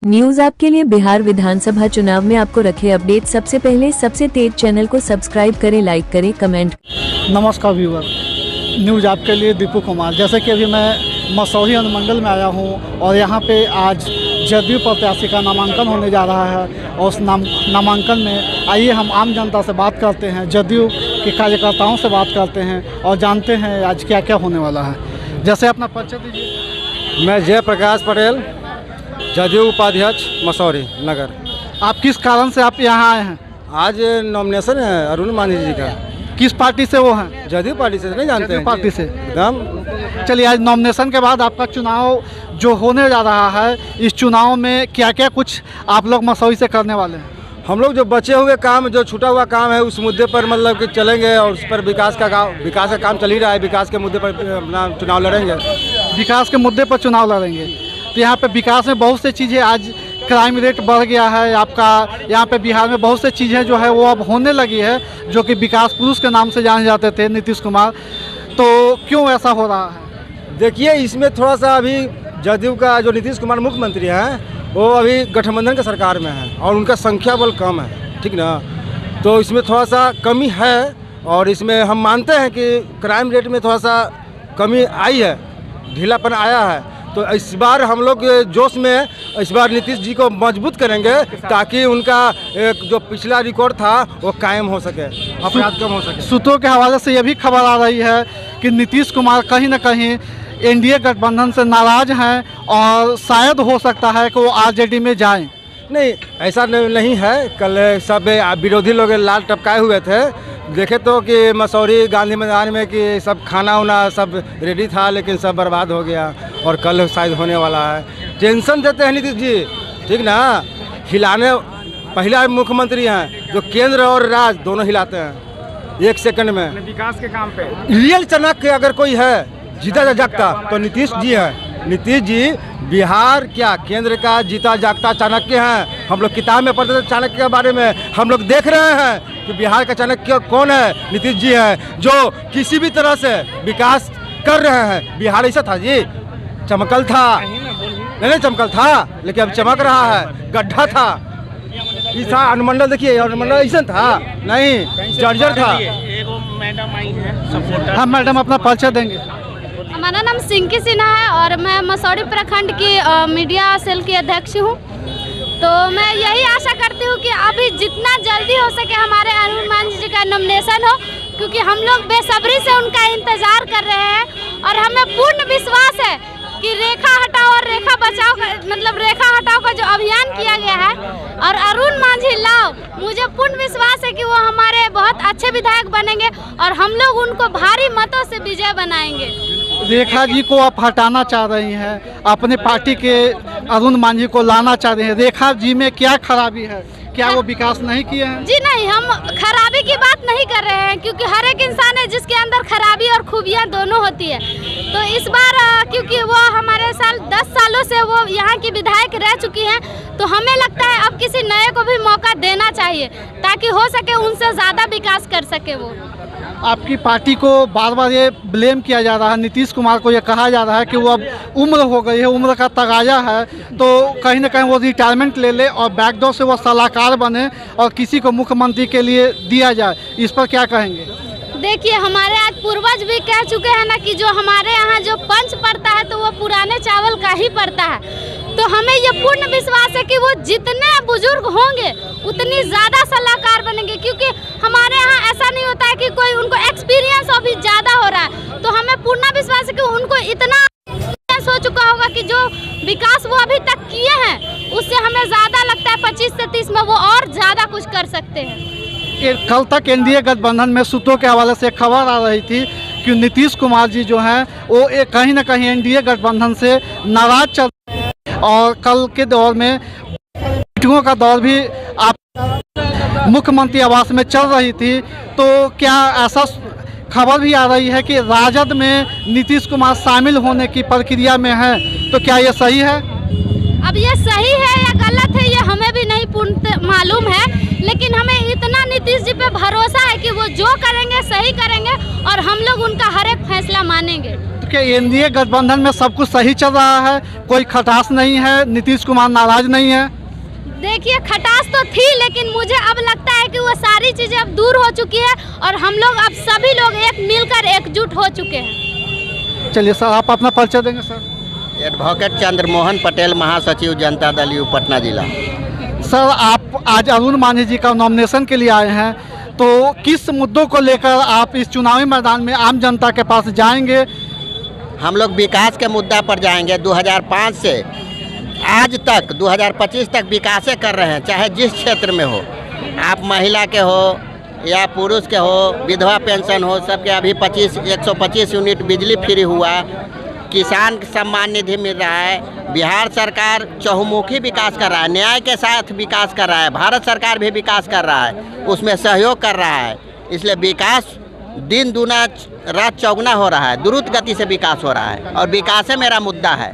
News आपके लिए बिहार विधानसभा चुनाव में आपको रखे अपडेट सबसे पहले सबसे तेज चैनल को सब्सक्राइब करें, लाइक करें, कमेंट। नमस्कार व्यूअर, न्यूज आपके लिए दीपू कुमार। जैसे कि अभी मैं मसौरी अनुमंडल में आया हूं और यहां पे आज जदयू प्रत्याशी का नामांकन होने जा रहा है और उस नामांकन में आइए हम आम जनता से बात करते हैं, जदयू के कार्यकर्ताओं से बात करते हैं और जानते हैं आज क्या क्या होने वाला है। जैसे अपना परिचय दीजिए। मैं जयप्रकाश पटेल, जदयू उपाध्यक्ष मसौरी नगर। आप किस कारण से आप यहाँ आए हैं? आज नॉमिनेशन है अरुण मांझी जी का। किस पार्टी से वो हैं? जदयू पार्टी से। नहीं जानते हैं? पार्टी से एकदम। चलिए, आज नॉमिनेशन के बाद आपका चुनाव जो होने जा रहा है, इस चुनाव में क्या क्या कुछ आप लोग मसौरी से करने वाले हैं? हम लोग जो बचे हुए काम, जो छूटा हुआ काम है, उस मुद्दे पर मतलब कि चलेंगे और उस पर विकास का काम चल ही रहा है। विकास के मुद्दे पर अपना चुनाव लड़ेंगे। विकास के मुद्दे पर चुनाव लड़ेंगे। तो यहाँ पे विकास में बहुत सी चीज़ें, आज क्राइम रेट बढ़ गया है आपका, यहाँ पे बिहार में बहुत सी चीज़ें जो है वो अब होने लगी है, जो कि विकास पुरुष के नाम से जाने जाते थे नीतीश कुमार। तो क्यों ऐसा हो रहा है? देखिए, इसमें थोड़ा सा अभी जदयू का जो नीतीश कुमार मुख्यमंत्री हैं, वो अभी गठबंधन की सरकार में है और उनका संख्या बल कम है, ठीक ना। तो इसमें थोड़ा सा कमी है और इसमें हम मानते हैं कि क्राइम रेट में थोड़ा सा कमी आई है, ढीलापन आया है। तो इस बार हम लोग जोश में इस बार नीतीश जी को मजबूत करेंगे ताकि उनका एक जो पिछला रिकॉर्ड था वो कायम हो सके, अपराध कम हो सके। सूत्रों के हवाले से यह भी खबर आ रही है कि नीतीश कुमार कहीं ना कहीं एनडीए गठबंधन से नाराज हैं और शायद हो सकता है कि वो आरजेडी में जाएं। नहीं, ऐसा नहीं है। कल सब विरोधी लोग लाल टपकाए हुए थे, देखे तो कि मसौरी गांधी मैदान में कि सब खाना वाना सब रेडी था, लेकिन सब बर्बाद हो गया और कल शायद होने वाला है। टेंशन देते हैं नीतीश जी, ठीक ना। हिलाने पहला मुख्यमंत्री हैं जो केंद्र और राज्य दोनों हिलाते हैं एक सेकंड में। विकास के काम पे रियल चाणक्य अगर कोई है जीता जागता तो नीतीश जी है। नीतीश जी बिहार क्या केंद्र का जीता जागता चाणक्य हैं। हम लोग किताब में पढ़ते थे चाणक्य के बारे में, हम लोग देख रहे हैं कि बिहार का चाणक्य कौन है। नीतीश जी हैं जो किसी भी तरह से विकास कर रहे हैं। बिहार ऐसा था जी, चमकल था, नहीं चमकल था, लेकिन अब चमक रहा है। गड्ढा था, ऐसा अनुमंडल देखिए, अनुमंडल ऐसा था नहीं, जर्जर था। मैडम आई है। हाँ मैडम, अपना परिचय देंगे। हमारा नाम सिंकी सिन्हा है और मैं मसौरी प्रखंड की मीडिया सेल की अध्यक्ष हूँ। तो मैं यही आशा करती हूँ कि अभी जितना जल्दी हो सके हमारे अरुण मांझी जी का नॉमिनेशन हो, क्योंकि हम लोग बेसब्री से उनका इंतज़ार कर रहे हैं और हमें पूर्ण विश्वास है कि रेखा हटाओ और रेखा बचाओ का, मतलब रेखा हटाओ का जो अभियान किया गया है और अरुण मांझी लाओ, मुझे पूर्ण विश्वास है कि वो हमारे बहुत अच्छे विधायक बनेंगे और हम लोग उनको भारी मतों से विजय बनाएंगे। रेखा जी को आप हटाना चाह रही हैं, अपने पार्टी के अरुण मांझी को लाना चाह रहे हैं। रेखा जी में क्या खराबी है? क्या वो विकास नहीं किए हैं? जी नहीं, हम खराबी की बात नहीं कर रहे हैं, क्योंकि हर एक इंसान है जिसके अंदर खराबी और खूबियाँ दोनों होती है। तो इस बार क्योंकि वो हमारे 10 सालों से वो यहाँ की विधायक रह चुकी हैं, तो हमें लगता है अब किसी नए को भी मौका देना चाहिए ताकि हो सके उनसे ज़्यादा विकास कर सके वो। आपकी पार्टी को बार बार ये ब्लेम किया जा रहा है, नीतीश कुमार को ये कहा जा रहा है कि वो अब उम्र हो गई है, उम्र का तगाजा है, तो कहीं ना कहीं वो रिटायरमेंट ले ले और बैकडोर से वो सलाहकार बने और किसी को मुख्यमंत्री के लिए दिया जाए। इस पर क्या कहेंगे? देखिए, हमारे आज पूर्वज भी कह चुके हैं ना कि जो हमारे यहाँ जो पंच पड़ता है तो वो पुराने चावल का ही पड़ता है। तो हमें ये पूर्ण विश्वास है कि वो जितने बुजुर्ग होंगे उतनी ज़्यादा सलाहकार बनेंगे, क्योंकि हमारे यहाँ ऐसा नहीं होता है कि कोई उनको एक्सपीरियंस अभी ज़्यादा हो रहा है। तो हमें पूर्ण विश्वास है कि उनको इतना हो चुका होगा कि जो विकास वो अभी तक किए हैं उससे हमें ज़्यादा लगता है 25 से 30 में वो और ज़्यादा कुछ कर सकते हैं। कल तक एनडीए गठबंधन में सूत्रों के हवाले से खबर आ रही थी कि नीतीश कुमार जी जो हैं वो कहीं ना कहीं एनडीए गठबंधन से नाराज चल रहे हैं और कल के दौर में मीटिंगों का दौर भी आप मुख्यमंत्री आवास में चल रही थी। तो क्या ऐसा खबर भी आ रही है कि राजद में नीतीश कुमार शामिल होने की प्रक्रिया में है, तो क्या ये सही है? अब ये सही है या गलत है ये हमें भी नहीं पूर्ण मालूम है, लेकिन हमें इतना नीतीश जी पे भरोसा है कि वो जो करेंगे सही करेंगे और हम लोग उनका हर एक फैसला मानेंगे। आपके एनडीए गठबंधन में सब कुछ सही चल रहा है, कोई खटास नहीं है, नीतीश कुमार नाराज नहीं है? देखिए, खटास तो थी, लेकिन मुझे अब लगता है कि वो सारी चीज़ें अब दूर हो चुकी है और हम लोग अब सभी लोग एक मिलकर एकजुट हो चुके हैं। चलिए सर, आप अपना परिचय देंगे सर? एडवोकेट चंद्रमोहन पटेल, महासचिव जनता दल यू पटना जिला। सर, आप आज अरुण मांझी जी का नॉमिनेशन के लिए आए हैं, तो किस मुद्दों को लेकर आप इस चुनावी मैदान में आम जनता के पास जाएंगे? हम लोग विकास के मुद्दा पर जाएंगे। 2005 से आज तक 2025 तक विकास कर रहे हैं, चाहे जिस क्षेत्र में हो, आप महिला के हो या पुरुष के हो, विधवा पेंशन हो, सबके अभी 125 यूनिट बिजली फ्री हुआ, किसान सम्मान निधि मिल रहा है। बिहार सरकार चहुमुखी विकास कर रहा है, न्याय के साथ विकास कर रहा है। भारत सरकार भी विकास कर रहा है, उसमें सहयोग कर रहा है। इसलिए विकास दिन दूना रात चौगुना हो रहा है, द्रुत गति से विकास हो रहा है और विकास मेरा मुद्दा है।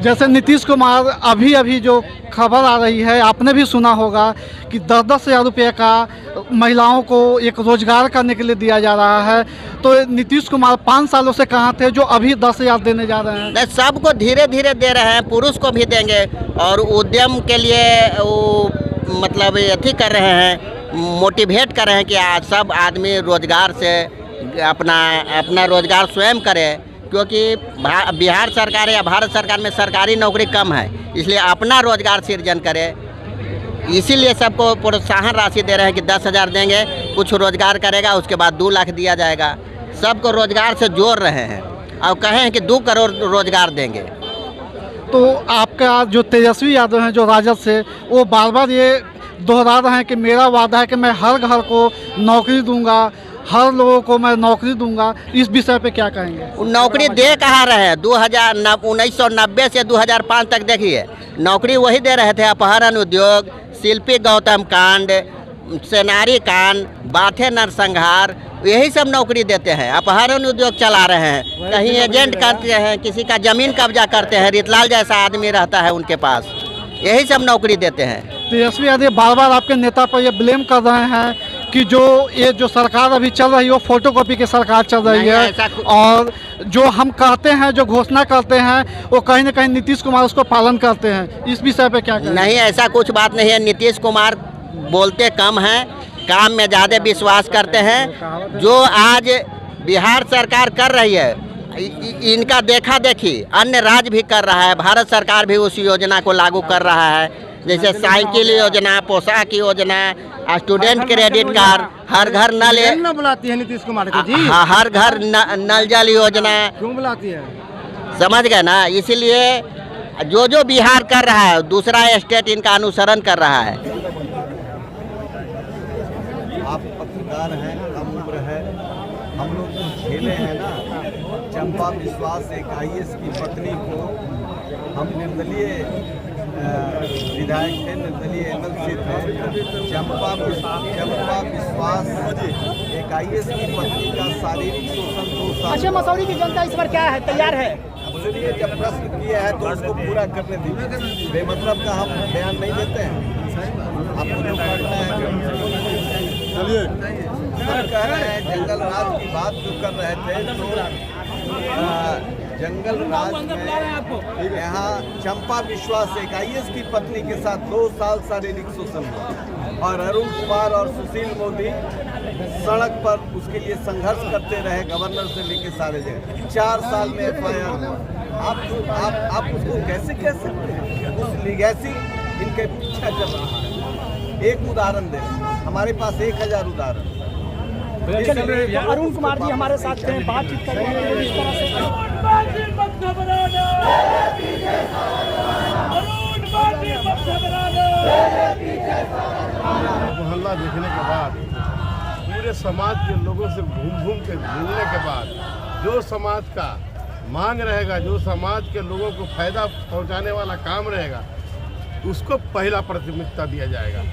जैसे नीतीश कुमार अभी जो खबर आ रही है, आपने भी सुना होगा कि 10-10 हज़ार रुपये का महिलाओं को एक रोजगार करने के लिए दिया जा रहा है। तो नीतीश कुमार 5 सालों से कहाँ थे जो अभी 10,000 देने जा रहे हैं? नहीं, सबको धीरे धीरे दे रहे हैं, पुरुष को भी देंगे और उद्यम के लिए वो मतलब अथी कर रहे हैं, मोटिवेट कर रहे हैं कि आज सब आदमी रोजगार से अपना रोजगार स्वयं करे, क्योंकि बिहार सरकार या भारत सरकार में सरकारी नौकरी कम है, इसलिए अपना रोजगार सृजन करे। इसीलिए सबको प्रोत्साहन राशि दे रहे हैं कि 10,000 देंगे, कुछ रोजगार करेगा, उसके बाद 2 लाख दिया जाएगा। सबको रोजगार से जोड़ रहे हैं और कहे हैं कि 2 करोड़ रोजगार देंगे। तो आपका जो तेजस्वी यादव हैं जो राजद से, वो बार बार ये दोहरा रहे हैं कि मेरा वादा है कि मैं हर घर को नौकरी दूंगा, हर लोगों को मैं नौकरी दूंगा। इस विषय पे क्या कहेंगे? नौकरी दे कहाँ रहे हैं? 1990 से 2005 तक देखिए, नौकरी वही दे रहे थे। अपहरण उद्योग, शिल्पी गौतम कांड, सेनारी कांड, बाथे नरसंहार, यही सब नौकरी देते हैं। अपहरण उद्योग चला रहे हैं, कहीं एजेंट करते हैं, किसी का जमीन कब्जा करते हैं, रितलाल जैसा आदमी रहता है उनके पास, यही सब नौकरी देते हैं। तेजस्वी यादव बार बार आपके नेता पर ये ब्लेम कर रहे हैं कि जो सरकार अभी चल रही है वो फोटोकॉपी की सरकार चल रही है, और जो हम कहते हैं, जो घोषणा करते हैं, वो कहीं ना कहीं नीतीश कुमार उसको पालन करते हैं। इस विषय पे क्या कहें? नहीं, ऐसा कुछ बात नहीं है। नीतीश कुमार बोलते कम हैं, काम में ज़्यादा विश्वास करते हैं। जो आज बिहार सरकार कर रही है, इनका देखा देखी अन्य राज्य भी कर रहा है। भारत सरकार भी उस योजना को लागू कर रहा है, जैसे साइकिल योजना, पोशाक योजना, स्टूडेंट क्रेडिट कार्ड, हर घर नल बुलाती है नीतीश कुमार को जी। हाँ, हर घर नल जल योजना क्यों बुलाती है? समझ गए ना? इसीलिए जो बिहार कर रहा है, दूसरा स्टेट इनका अनुसरण कर रहा है। आप पत्रकार हैं, कम उम्र है, हम लोग तो झेले हैं ना। चंपा विश्वास एक IAS की पत्नी को हम निर्दलीय विधायक थे, निर्दलीय MLC थे। चंपा विश्वास एक IAS की पत्नी का शारीरिक शोषण 2 साल। अच्छा, मसौरी की जनता इस बार क्या है, तैयार है? सुनिए, जब प्रश्न किया है तो उसको पूरा करने दीजिए। बेमतलब का हम बयान नहीं देते हैं। आपको जो करना है हम कह रहे हैं। जंगल राज की बात जो कर रहे थे, तो जंगल राज में यहाँ चंपा विश्वास एक IAS की पत्नी के साथ 2 साल शारीरिक शोषण हुआ, और अरुण कुमार और सुशील मोदी सड़क पर उसके लिए संघर्ष करते रहे, गवर्नर से लेके सारे जगह। 4 साल में FIR हुआ। आप उसको कैसे कह सकते हैं? उस लीगेसी इनके पीछे चल रहा है। एक उदाहरण दे, हमारे पास 1000 उदाहरण। तो अरुण कुमार जी हमारे साथ थे, बातचीत कर रहे हैं इस तरह से। मोहल्ला देखने के बाद, पूरे समाज के लोगों से घूम के मिलने के बाद, जो समाज का मांग रहेगा, जो समाज के लोगों को फायदा पहुंचाने वाला काम रहेगा, उसको पहला प्राथमिकता दिया जाएगा।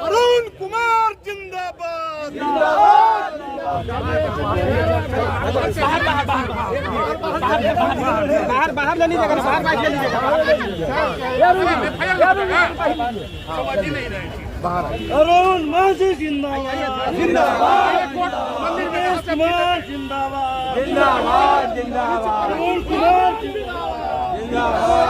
अरुण कुमार जिंदाबाद। बाहर ले लीजिएगा, बाहर बाइक ले लीजिएगा। अरुण मांझी जिंदाबाद, जिंदाबाद, दिनेश कुमार जिंदाबाद, जिंदाबाद, जिंदाबाद, अरुण कुमार जिंदाबाद, जिंदाबाद,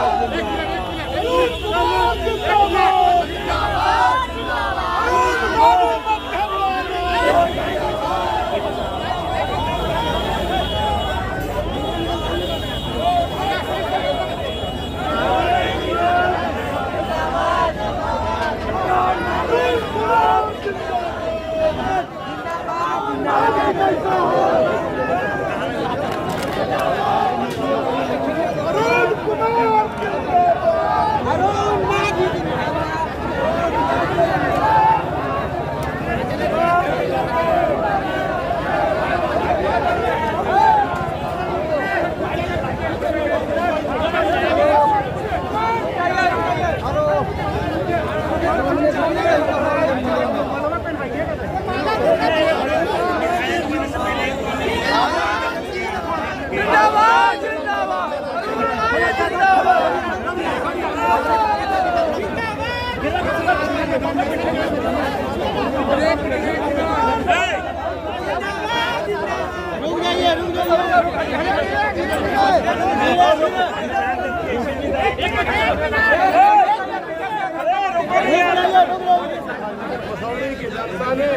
मसौड़ी की जनता ने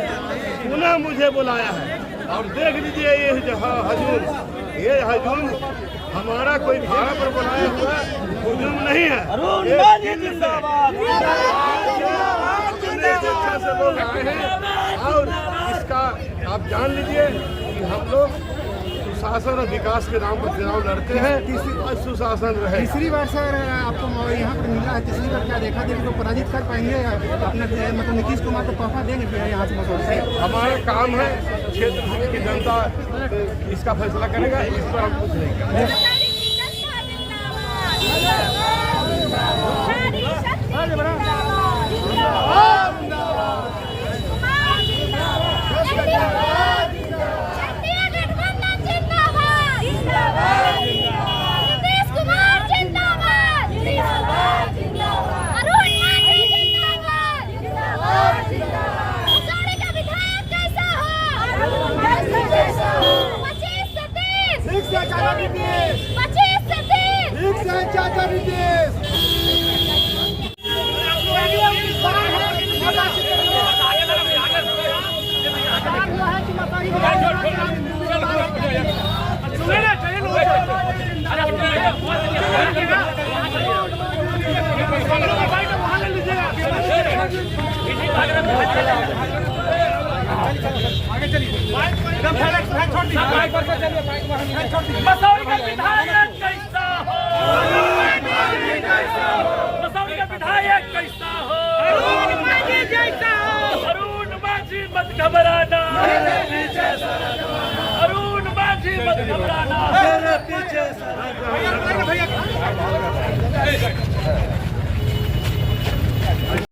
पुनः मुझे बुलाया है और देख लीजिए ये हजूम हमारा कोई भाड़ा पर बुलाया हुआ हजूम नहीं है। इच्छा से लोग आए हैं और इसका आप जान लीजिए कि हम लोग सुशासन और विकास के नाम पर चुनाव लड़ते हैं और सुशासन रहे। तीसरी बार सर आपको यहाँ पर मिला है, तीसरी बार क्या देखा देंगे तो पराजित कर पाएंगे अपने, मतलब नीतीश कुमार को तोहफा देंगे यहाँ से मसौड़ी से? हमारा काम है, क्षेत्र की जनता इसका फैसला करेगा, इस पर हम कुछ नहीं करेंगे। मसौड़ी का विधायक कैसा हो, मसौड़ी का विधायक कैसा हो, अरुण मांझी जैसा हो, अरुण मांझी मत घबराना, अरुण मांझी मत घबराना,